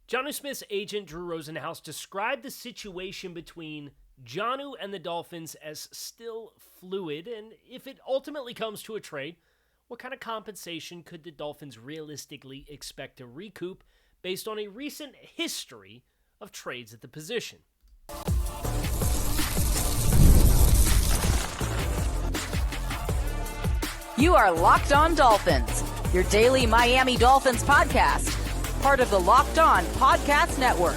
Jonnu Smith's agent, Drew Rosenhaus, described the situation between Jonnu and the Dolphins as still fluid, and if it ultimately comes to a trade, what kind of compensation could the Dolphins realistically expect to recoup based on a recent history of trades at the position? You are Locked On Dolphins, your daily Miami Dolphins podcast, part of the Locked On Podcast Network,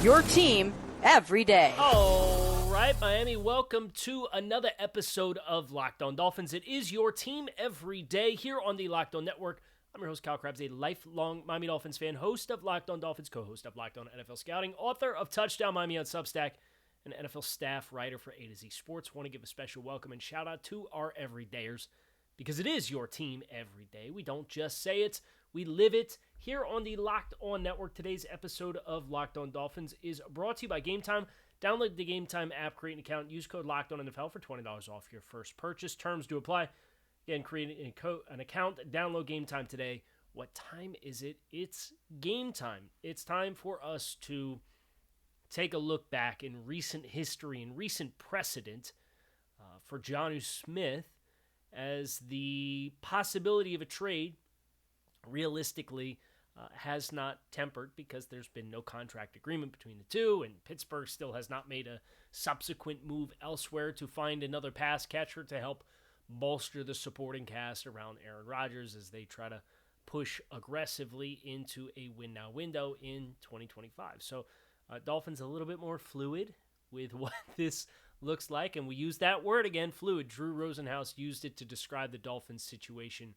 your team every day. All right, Miami, welcome to another episode of Locked On Dolphins. It is your team every day here on the Locked On Network. I'm your host, Kyle Krabs, a lifelong Miami Dolphins fan, host of Locked On Dolphins, co-host of Locked On NFL Scouting, author of Touchdown Miami on Substack, and NFL staff writer for A to Z Sports. Want to give a special welcome and shout out to our everydayers, because it is your team every day. We don't just say it, we live it. Here on the Locked On Network, today's episode of Locked On Dolphins is brought to you by Game Time. Download the Game Time app, create an account, use code Locked On NFL for $20 off your first purchase. Terms do apply. Again, create an account, download Game Time today. What time is it? It's game time. It's time for us to take a look back in recent history and recent precedent for Jonnu Smith, as the possibility of a trade realistically has not tempered because there's been no contract agreement between the two, and Pittsburgh still has not made a subsequent move elsewhere to find another pass catcher to help bolster the supporting cast around Aaron Rodgers as they try to push aggressively into a win-now window in 2025. So Dolphins a little bit more fluid with what this looks like, and we use that word again, fluid. Drew Rosenhaus used it to describe the Dolphins situation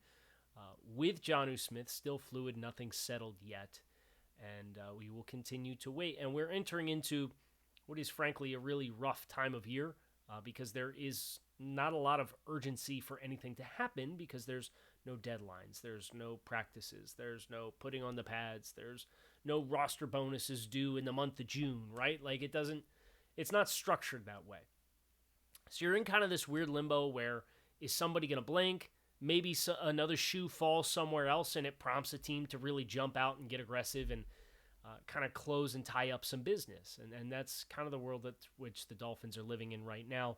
with Jonnu Smith, still fluid, nothing settled yet, and we will continue to wait. And we're entering into what is frankly a really rough time of year because there is not a lot of urgency for anything to happen because there's no deadlines, there's no practices, there's no putting on the pads, there's no roster bonuses due in the month of June, right? Like it's not structured that way. So you're in kind of this weird limbo where is somebody going to blink? Maybe another shoe falls somewhere else and it prompts a team to really jump out and get aggressive and kind of close and tie up some business. And that's kind of the world that which the Dolphins are living in right now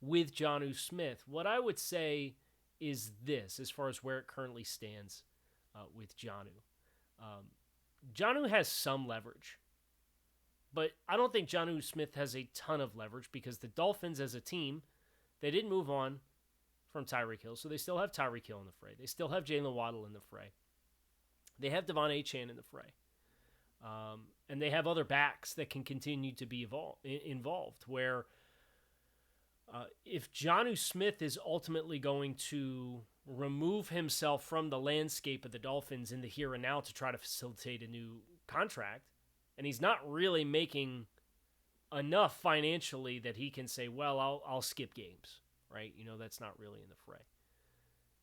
with Jonnu Smith. What I would say is this, as far as where it currently stands with Jonnu. Jonnu has some leverage, but I don't think Jonnu Smith has a ton of leverage because the Dolphins as a team, they didn't move on from Tyreek Hill, so they still have Tyreek Hill in the fray. They still have Jaylen Waddle in the fray. They have Devon Achane in the fray. And they have other backs that can continue to be involved, where if Jonnu Smith is ultimately going to remove himself from the landscape of the Dolphins in the here and now to try to facilitate a new contract, and he's not really making enough financially that he can say, well, I'll skip games, right? You know, that's not really in the fray.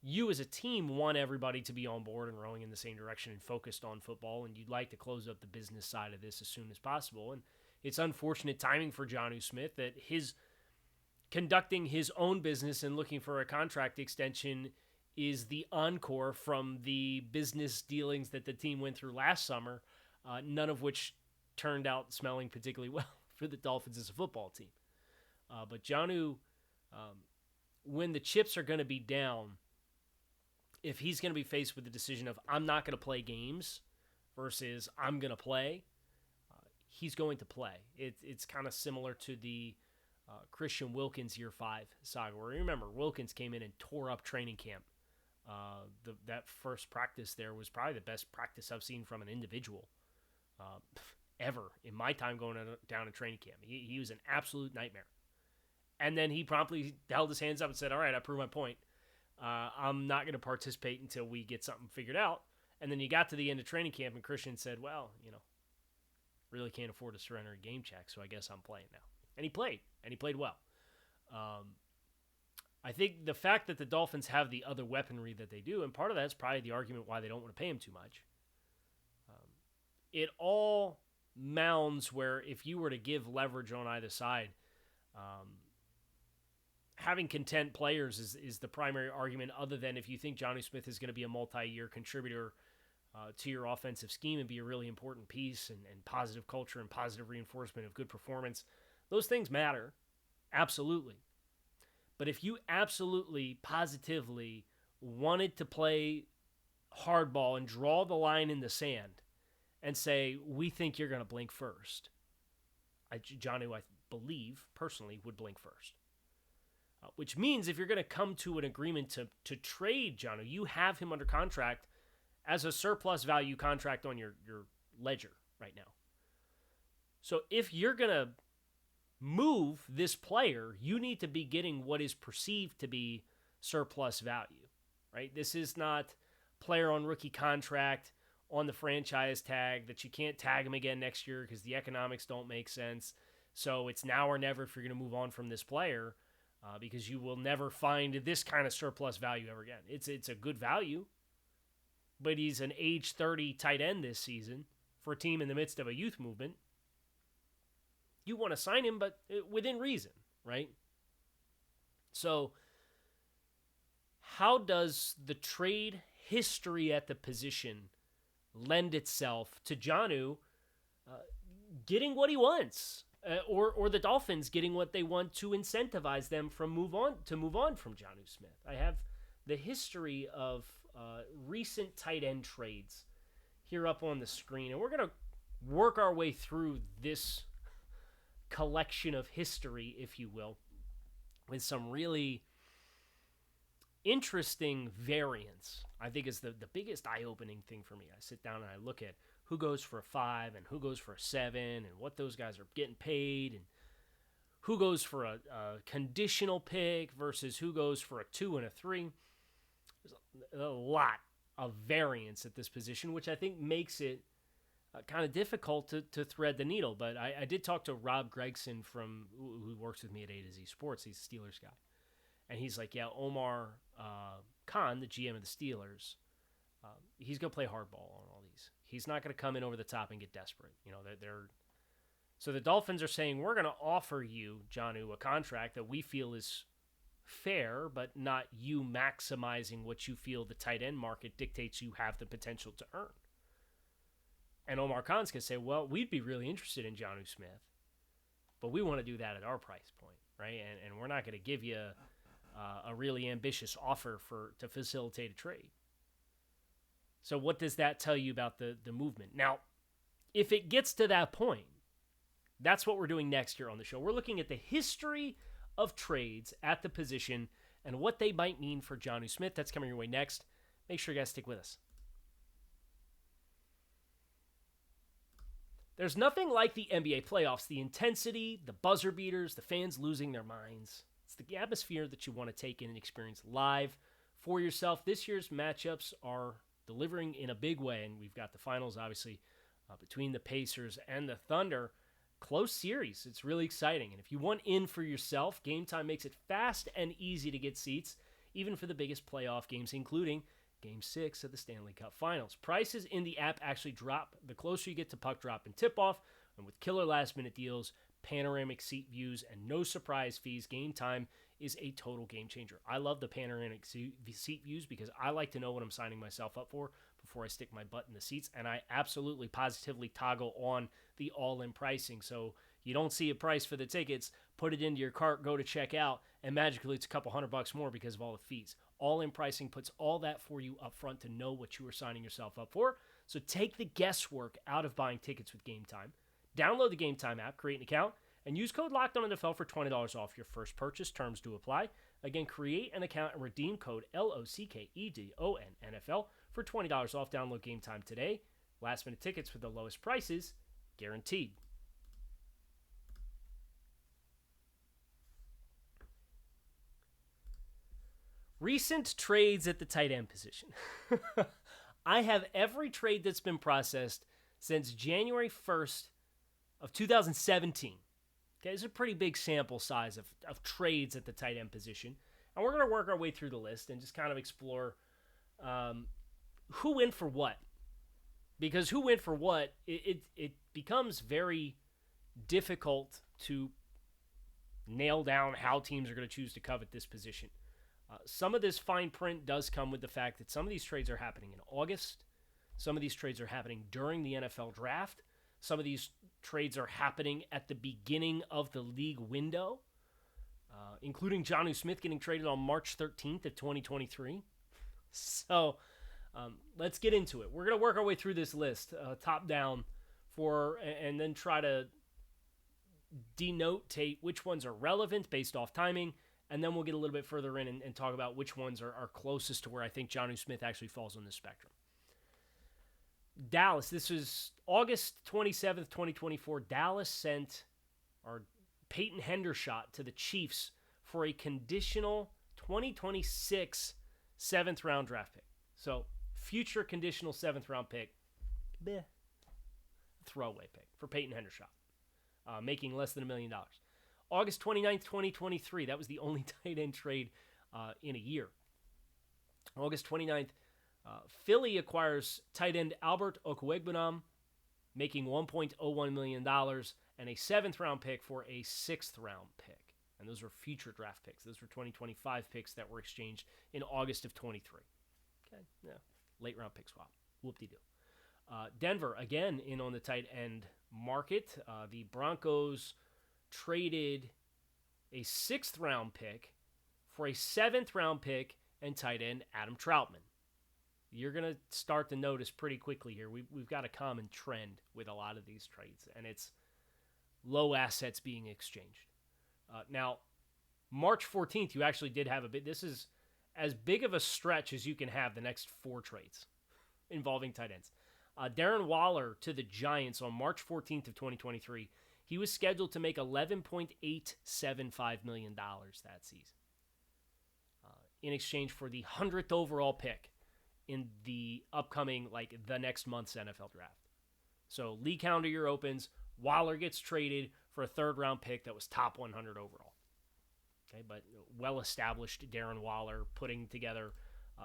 You as a team want everybody to be on board and rowing in the same direction and focused on football, and you'd like to close up the business side of this as soon as possible. And it's unfortunate timing for Jonnu Smith that his conducting his own business and looking for a contract extension is the encore from the business dealings that the team went through last summer, none of which turned out smelling particularly well for the Dolphins as a football team. But Jonnu, when the chips are going to be down, if he's going to be faced with the decision of I'm not going to play games versus I'm going to play, he's going to play. It's kind of similar to the Christian Wilkins year 5 saga, where remember, Wilkins came in and tore up training camp. That first practice there was probably the best practice I've seen from an individual ever in my time going down to training camp. He was an absolute nightmare. And then he promptly held his hands up and said, all right, I proved my point. I'm not going to participate until we get something figured out. And then you got to the end of training camp and Christian said, well, really can't afford to surrender a game check, so I guess I'm playing now. And he played well. I think the fact that the Dolphins have the other weaponry that they do, and part of that's probably the argument why they don't want to pay him too much. It all mounds where if you were to give leverage on either side, having content players is the primary argument, other than if you think Jonnu Smith is going to be a multi-year contributor to your offensive scheme and be a really important piece and positive culture and positive reinforcement of good performance. Those things matter, absolutely. But if you absolutely, positively wanted to play hardball and draw the line in the sand and say, we think you're going to blink first, Jonnu, I believe, personally, would blink first. Which means if you're going to come to an agreement to trade Jonnu, you have him under contract as a surplus value contract on your ledger right now. So if you're going to move this player, you need to be getting what is perceived to be surplus value, right? This is not player on rookie contract on the franchise tag that you can't tag him again next year because the economics don't make sense. So it's now or never if you're going to move on from this player because you will never find this kind of surplus value ever again. It's a good value, but he's an age 30 tight end this season for a team in the midst of a youth movement. You want to sign him, but within reason, right? So how does the trade history at the position lend itself to Jonnu getting what he wants, or the Dolphins getting what they want to incentivize them to move on from Jonnu Smith? I have the history of recent tight end trades here up on the screen, and we're going to work our way through this collection of history, if you will, with some really interesting variants. I think is the biggest eye-opening thing for me. I sit down and I look at who goes for a 5 and who goes for a 7 and what those guys are getting paid and who goes for a conditional pick versus who goes for a 2 and a 3. There's a lot of variance at this position, which I think makes it kind of difficult to thread the needle. But I did talk to Rob Gregson who works with me at A to Z Sports. He's a Steelers guy. And he's like, yeah, Omar Khan, the GM of the Steelers, he's going to play hardball on all these. He's not going to come in over the top and get desperate. You know, so the Dolphins are saying, we're going to offer you, Jonnu, a contract that we feel is fair, but not you maximizing what you feel the tight end market dictates you have the potential to earn. And Omar Khan's going to say, well, we'd be really interested in Jonnu Smith, but we want to do that at our price point, right? And we're not going to give you a really ambitious offer to facilitate a trade. So what does that tell you about the movement? Now, if it gets to that point, that's what we're doing next year on the show. We're looking at the history of trades at the position and what they might mean for Jonnu Smith. That's coming your way next. Make sure you guys stick with us. There's nothing like the NBA playoffs, the intensity, the buzzer beaters, the fans losing their minds. It's the atmosphere that you want to take in and experience live for yourself. This year's matchups are delivering in a big way, and we've got the finals, obviously, between the Pacers and the Thunder. Close series. It's really exciting. And if you want in for yourself, Game Time makes it fast and easy to get seats, even for the biggest playoff games, including Game 6 of the Stanley Cup Finals. Prices in the app actually drop the closer you get to puck drop and tip-off, and with killer last-minute deals, panoramic seat views, and no surprise fees, Game Time is a total game changer. I love the panoramic seat views because I like to know what I'm signing myself up for before I stick my butt in the seats, and I absolutely positively toggle on the all-in pricing. So you don't see a price for the tickets, put it into your cart, go to checkout, and magically it's a couple $100 more because of all the fees. All-in pricing puts all that for you up front to know what you are signing yourself up for. So take the guesswork out of buying tickets with Game Time. Download the Game Time app, create an account, and use code LOCKEDONNFL for $20 off your first purchase. Terms do apply. Again, create an account and redeem code LOCKEDONNFL for $20 off. Download Game Time today. Last minute tickets for the lowest prices, guaranteed. Recent trades at the tight end position. I have every trade that's been processed since January 1st of 2017. Okay, it's a pretty big sample size of trades at the tight end position. And we're going to work our way through the list and just kind of explore who went for what. Because who went for what, it becomes very difficult to nail down how teams are going to choose to covet this position. Some of this fine print does come with the fact that some of these trades are happening in August. Some of these trades are happening during the NFL draft. Some of these trades are happening at the beginning of the league window, including Jonnu Smith getting traded on March 13th of 2023. So let's get into it. We're going to work our way through this list top down and then try to denotate which ones are relevant based off timing, and then we'll get a little bit further in and talk about which ones are closest to where I think Jonnu Smith actually falls on the spectrum. Dallas, this is August 27th, 2024. Dallas sent Peyton Hendershot to the Chiefs for a conditional 2026 7th-round draft pick. So, future conditional 7th-round pick, throwaway pick for Peyton Hendershot, making less than $1 million. August 29th, 2023, that was the only tight end trade in a year. August 29th, Philly acquires tight end Albert Okwuegbunam, making $1.01 million, and a 7th-round pick for a 6th-round pick. And those were future draft picks. Those were 2025 picks that were exchanged in August of 23. Okay, yeah, late-round pick swap. Whoop-de-doo. Denver, again, in on the tight end market. The Broncos traded a 6th-round pick for a 7th-round pick and tight end Adam Troutman. You're going to start to notice pretty quickly here. We've got a common trend with a lot of these trades, and it's low assets being exchanged. Now, March 14th, you actually did have a bit. This is as big of a stretch as you can have the next 4 trades involving tight ends. Darren Waller to the Giants on March 14th of 2023. He was scheduled to make $11.875 million that season in exchange for the 100th overall pick in the upcoming, the next month's NFL draft. So league calendar year opens, Waller gets traded for a 3rd-round pick that was top 100 overall. Okay, but well-established Darren Waller putting together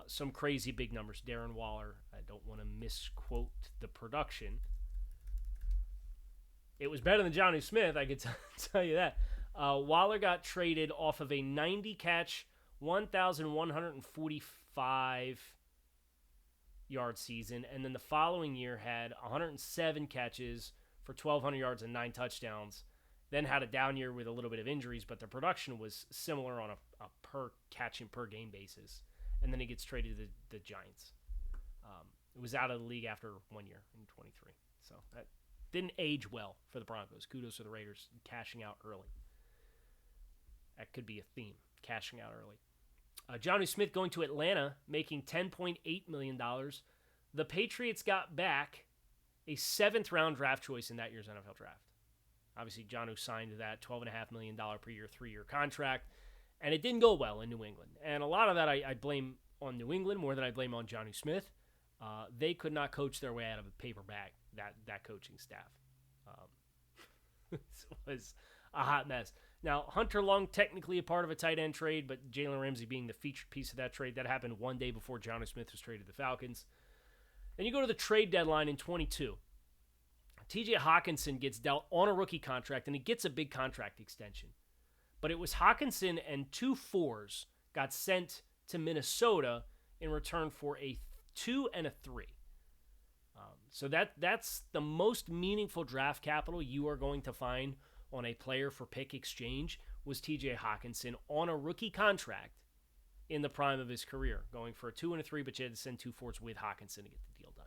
some crazy big numbers. Darren Waller, I don't want to misquote the production. It was better than Jonnu Smith, I could tell you that. Waller got traded off of a 90-catch, 1,145-yard season, and then the following year had 107 catches for 1,200 yards and 9 touchdowns. Then had a down year with a little bit of injuries, but the production was similar on a per catch and per game basis. And then he gets traded to the Giants. It was out of the league after 1 year in 23. So that didn't age well for the Broncos. Kudos to the Raiders cashing out early. That could be a theme, cashing out early. Jonnu Smith going to Atlanta, making $10.8 million. The Patriots got back a 7th-round draft choice in that year's NFL draft. Obviously, Jonnu signed that $12.5 million per year, 3-year contract, and it didn't go well in New England. And a lot of that I blame on New England more than I blame on Jonnu Smith. They could not coach their way out of a paper bag, that coaching staff. It was a hot mess. Now, Hunter Long, technically a part of a tight end trade, but Jalen Ramsey being the featured piece of that trade. That happened one day before Jonnu Smith was traded to the Falcons. Then you go to the trade deadline in 22. TJ Hawkinson gets dealt on a rookie contract, and he gets a big contract extension. But it was Hawkinson and 2 4s got sent to Minnesota in return for a 2 and a 3. So that's the most meaningful draft capital you are going to find on a player for pick exchange was TJ Hawkinson on a rookie contract in the prime of his career, going for a 2 and a 3, but you had to send 2 4s with Hawkinson to get the deal done.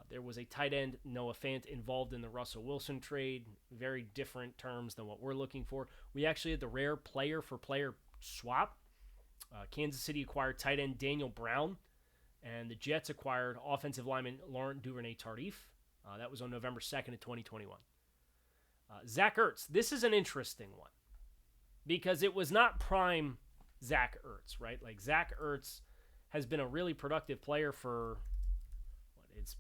There was a tight end, Noah Fant, involved in the Russell Wilson trade. Very different terms than what we're looking for. We actually had the rare player-for-player swap. Kansas City acquired tight end Daniel Brown, and the Jets acquired offensive lineman Laurent Duvernay-Tardif. That was on November 2nd of 2021. Zach Ertz. This is an interesting one because it was not prime Zach Ertz, right? Like, Zach Ertz has been a really productive player for...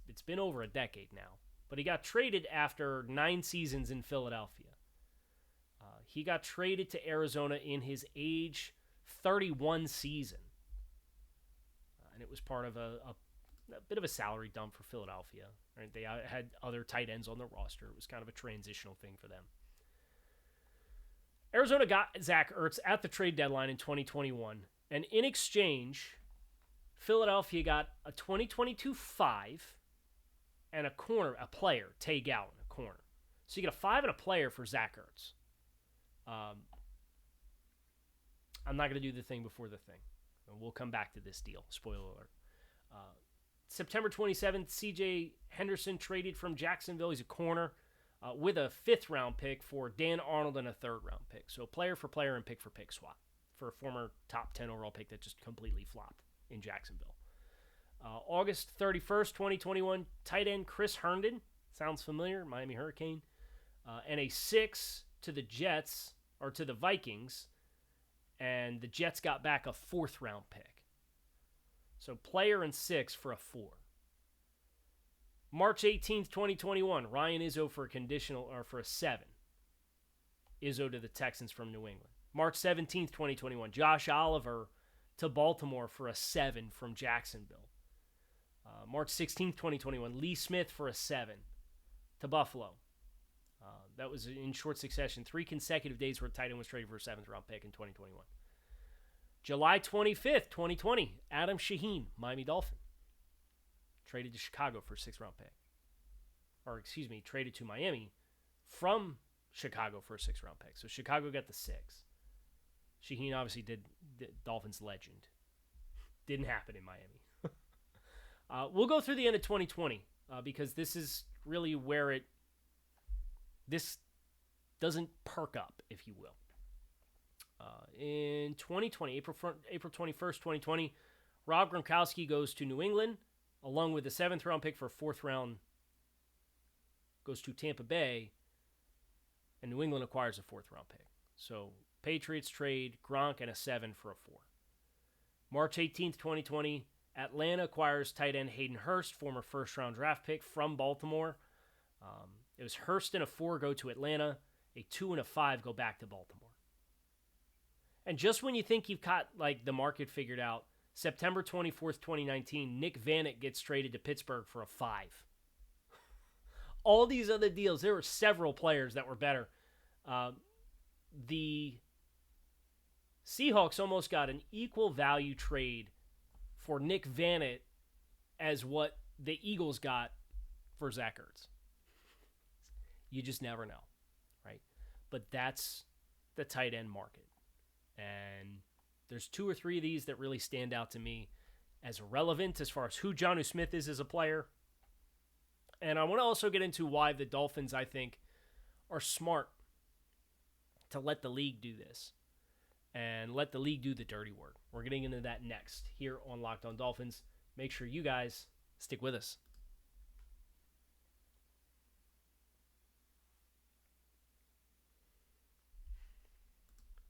It's been over a decade now, but he got traded after 9 seasons in Philadelphia. He got traded to Arizona in his age 31 season, and it was part of a bit of a salary dump for Philadelphia. Right? They had other tight ends on their roster. It was kind of a transitional thing for them. Arizona got Zach Ertz at the trade deadline in 2021, and in exchange, Philadelphia got a 2022 5 and a player, Tay Gowan, a corner. So you get a 5 and a player for Zach Ertz. I'm not going to do the thing before the thing. We'll come back to this deal. Spoiler alert. September 27th, C.J. Henderson traded from Jacksonville. He's a corner with a 5th-round pick for Dan Arnold and a 3rd-round pick. So player for player and pick for pick swap for a former top 10 overall pick that just completely flopped in Jacksonville. August 31st, 2021, tight end Chris Herndon. Sounds familiar, Miami Hurricane. And a 6 to the Jets, or to the Vikings. And the Jets got back a 4th-round pick. So player and 6 for a 4. March 18th, 2021, Ryan Izzo for a 7. Izzo to the Texans from New England. March 17th, 2021, Josh Oliver to Baltimore for a 7 from Jacksonville. March 16th, 2021, Lee Smith for a 7 to Buffalo. That was in short succession. 3 consecutive days where tight end was traded for a 7th-round pick in 2021. July 25th, 2020, Adam Shaheen, Miami Dolphin. Traded to Chicago for a 6th-round pick. Traded to Miami from Chicago for a 6th-round pick. So Chicago got the 6. Shaheen obviously did Dolphins legend. Didn't happen in Miami. We'll go through the end of 2020 because this is really where this doesn't perk up, if you will. In 2020, April 21st, 2020, Rob Gronkowski goes to New England, along with the 7th-round pick for a 4th-round, goes to Tampa Bay, and New England acquires a 4th-round pick. So Patriots trade Gronk and a 7 for a 4. March 18th, 2020, Atlanta acquires tight end Hayden Hurst, former 1st-round draft pick from Baltimore. It was Hurst and a 4 go to Atlanta. A 2 and a 5 go back to Baltimore. And just when you think you've got the market figured out, September 24th, 2019, Nick Vannett gets traded to Pittsburgh for a 5. All these other deals, there were several players that were better. The Seahawks almost got an equal value trade for Nick Vannett as what the Eagles got for Zach Ertz. You just never know, right? But that's the tight end market. And there's 2 or 3 of these that really stand out to me as relevant as far as who Jonnu Smith is as a player. And I want to also get into why the Dolphins, I think, are smart to let the league do this and let the league do the dirty work. We're getting into that next here on Locked On Dolphins. Make sure you guys stick with us.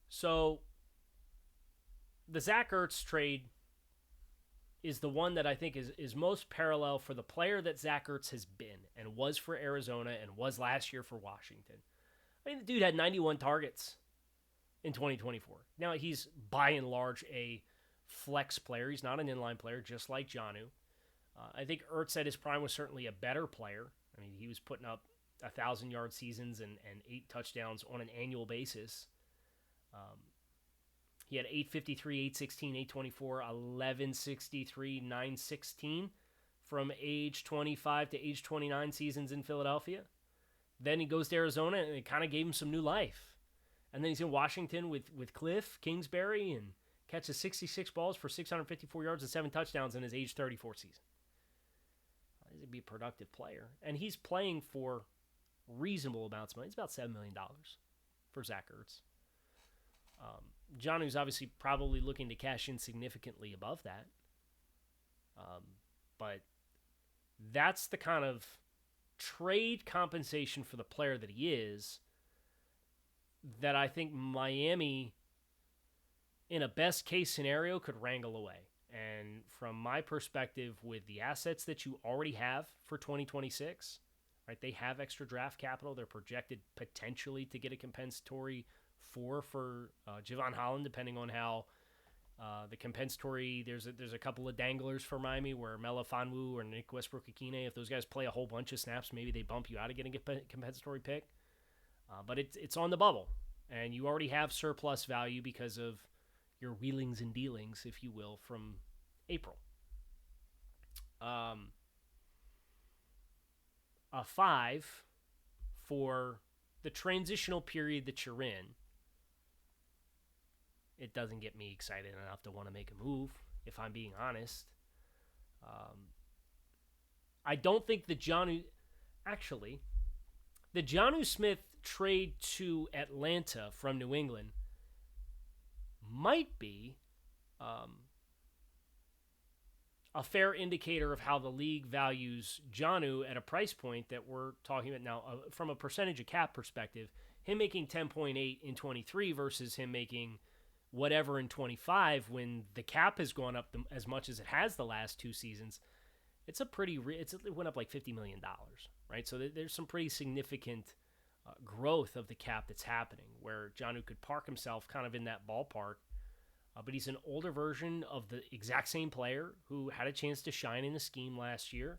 So the Zach Ertz trade is the one that I think is most parallel for the player that Zach Ertz has been and was for Arizona and was last year for Washington. I mean, the dude had 91 targets in 2024. Now, he's by and large a flex player. He's not an inline player, just like Jonnu. I think Ertz at his prime was certainly a better player. I mean, he was putting up 1,000-yard seasons and 8 touchdowns on an annual basis. He had 853, 816, 824, 1163, 916 from age 25 to age 29 seasons in Philadelphia. Then he goes to Arizona, and it kind of gave him some new life. And then he's in Washington with Cliff Kingsbury and catches 66 balls for 654 yards and 7 touchdowns in his age 34 season. He's going to be a productive player. And he's playing for reasonable amounts of money. It's about $7 million for Zach Ertz. Jonnu's obviously probably looking to cash in significantly above that. But that's the kind of trade compensation for the player that he is that I think Miami, in a best case scenario, could wrangle away. And from my perspective, with the assets that you already have for 2026, right? They have extra draft capital. They're projected potentially to get a compensatory for Javon Holland, depending on how the compensatory. There's a couple of danglers for Miami where Melo Fanwu or Nick Westbrook-Akine, if those guys play a whole bunch of snaps, maybe they bump you out of getting a compensatory pick. But it's on the bubble, and you already have surplus value because of your wheelings and dealings, if you will, from April. a 5 for the transitional period that you're in, it doesn't get me excited enough to want to make a move, if I'm being honest. I don't think the Jonnu Smith trade to Atlanta from New England might be a fair indicator of how the league values Jonnu at a price point that we're talking about now. From a percentage of cap perspective, him making 10.8 in 23 versus him making whatever in 25 when the cap has gone up as much as it has the last 2 seasons, it went up like $50 million, right? So there's some pretty significant growth of the cap that's happening where Jonnu could park himself kind of in that ballpark. But he's an older version of the exact same player who had a chance to shine in the scheme last year.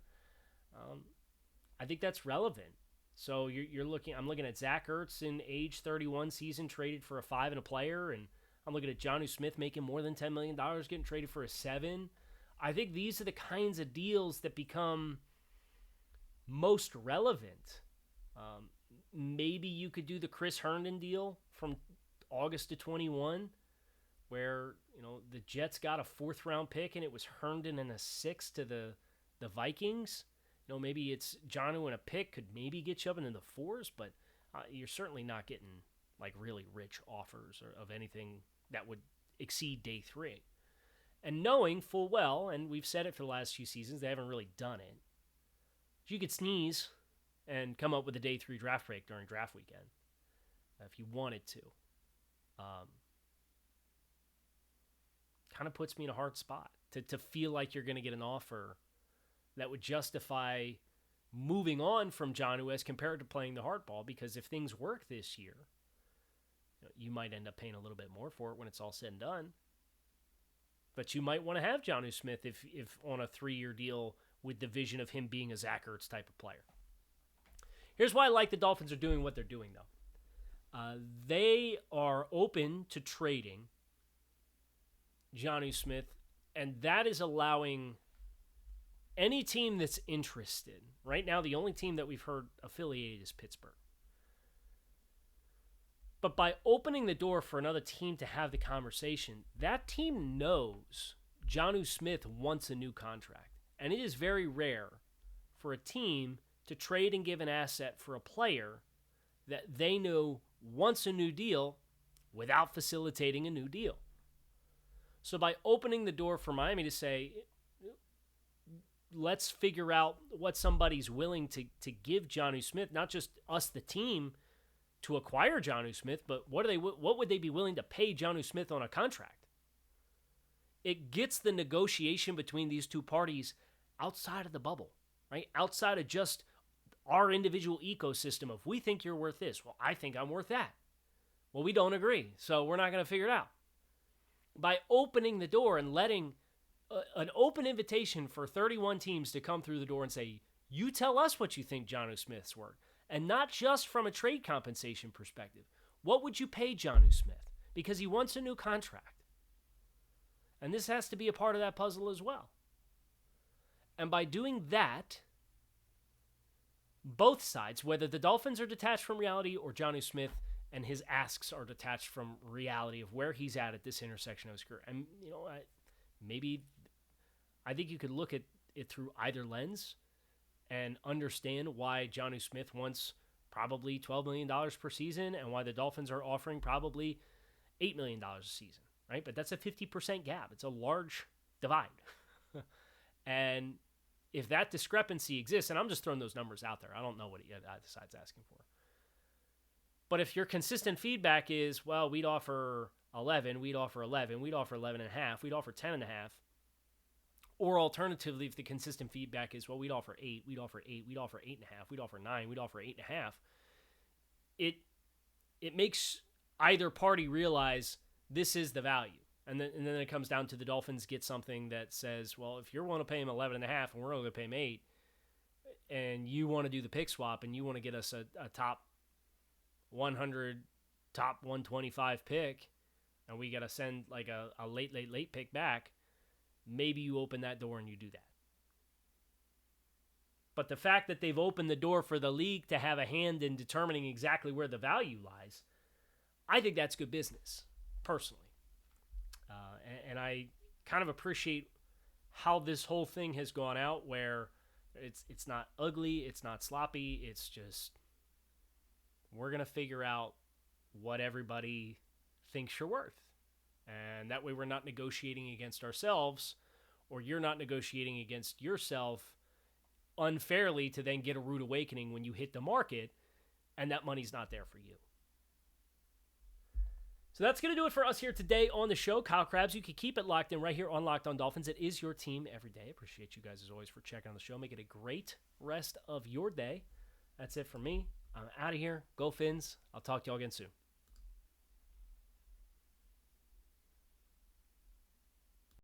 I think that's relevant. So I'm looking at Zach Ertz in age 31 season traded for a 5 and a player, and I'm looking at Jonnu Smith making more than $10 million getting traded for a 7. I think these are the kinds of deals that become most relevant. Maybe you could do the Chris Herndon deal from August of 21, where the Jets got a 4th round pick and it was Herndon and a 6 to the Vikings. Maybe it's Jonnu and a pick could maybe get you up into the 4s, but you're certainly not getting like really rich offers or of anything that would exceed day 3. And knowing full well, and we've said it for the last few seasons, they haven't really done it. You could sneeze and come up with a day 3 draft pick during draft weekend if you wanted to. Kind of puts me in a hard spot to feel like you're going to get an offer that would justify moving on from Jonnu as compared to playing the hardball, because if things work this year, you might end up paying a little bit more for it when it's all said and done. But you might want to have Jonnu Smith if on a 3-year deal with the vision of him being a Zach Ertz type of player. Here's why I like the Dolphins are doing what they're doing, though. They are open to trading Jonnu Smith, and that is allowing any team that's interested. Right now, the only team that we've heard affiliated is Pittsburgh. But by opening the door for another team to have the conversation, that team knows Jonnu Smith wants a new contract. And it is very rare for a team to trade and give an asset for a player that they know wants a new deal without facilitating a new deal. So by opening the door for Miami to say, let's figure out what somebody's willing to give Jonnu Smith, not just us, the team, to acquire Jonnu Smith, but what would they be willing to pay Jonnu Smith on a contract? It gets the negotiation between these two parties outside of the bubble, right? Outside of just our individual ecosystem of, we think you're worth this. Well, I think I'm worth that. Well, we don't agree, so we're not going to figure it out. By opening the door and letting an open invitation for 31 teams to come through the door and say, you tell us what you think Jonnu Smith's worth. And not just from a trade compensation perspective. What would you pay Jonnu Smith? Because he wants a new contract. And this has to be a part of that puzzle as well. And by doing that, both sides, whether the Dolphins are detached from reality or Jonnu Smith and his asks are detached from reality of where he's at this intersection of his career. And, I think you could look at it through either lens and understand why Jonnu Smith wants probably $12 million per season and why the Dolphins are offering probably $8 million a season, right? But that's a 50% gap. It's a large divide. And if that discrepancy exists, and I'm just throwing those numbers out there, I don't know what he decides asking for. But if your consistent feedback is, well, we'd offer 11, we'd offer 11, we'd offer 11.5, we'd offer 10.5, or alternatively, if the consistent feedback is, well, we'd offer 8, we'd offer 8, we'd offer 8.5, we'd offer 9, we'd offer 8.5, it makes either party realize this is the value. And then it comes down to the Dolphins get something that says, well, if you want to pay him 11.5 and we're only going to pay him 8, and you want to do the pick swap and you want to get us a top 100, top 125 pick, and we got to send like a late pick back, maybe you open that door and you do that. But the fact that they've opened the door for the league to have a hand in determining exactly where the value lies, I think that's good business, personally. And I kind of appreciate how this whole thing has gone out, where it's not ugly, it's not sloppy, it's just we're going to figure out what everybody thinks you're worth. And that way we're not negotiating against ourselves, or you're not negotiating against yourself unfairly to then get a rude awakening when you hit the market and that money's not there for you. So that's going to do it for us here today on the show. Kyle Krabs, you can keep it locked in right here on Locked On Dolphins. It is your team every day. Appreciate you guys as always for checking on the show. Make it a great rest of your day. That's it for me. I'm out of here. Go Fins. I'll talk to y'all again soon.